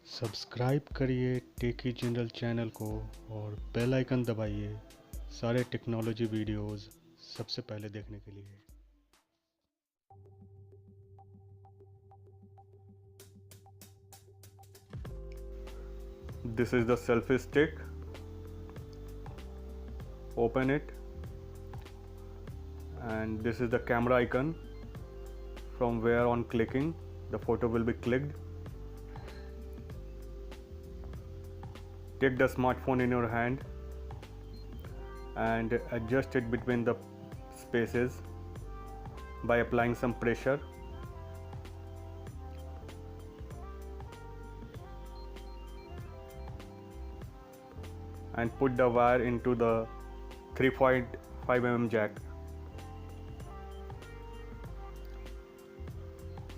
Subscribe करिए टेकी general channel को और बेल आइकन दबाइए सारे टेक्नोलॉजी वीडियोस सबसे पहले देखने के लिए। This is the selfie stick. Open it, and this is the camera icon from where on clicking the photo will be clicked. Take the smartphone in your hand and adjust it between the spaces by applying some pressure. And put the wire into the 3.5 mm jack.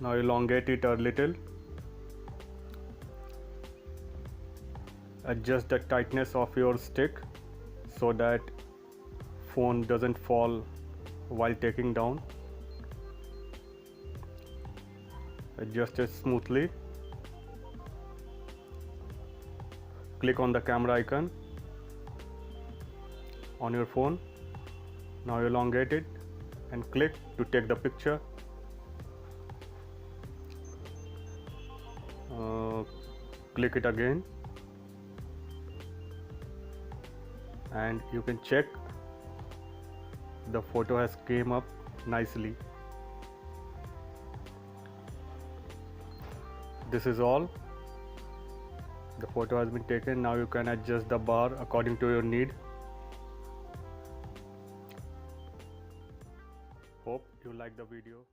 Now elongate it a little. Adjust the tightness of your stick so that phone doesn't fall while taking down. Adjust it smoothly. Click on the camera icon on your phone. Now elongate it and click to take the picture. Click it again and you can check the photo has came up nicely. This is all. The photo has been taken. Now you can adjust the bar according to your need. Hope you like the video.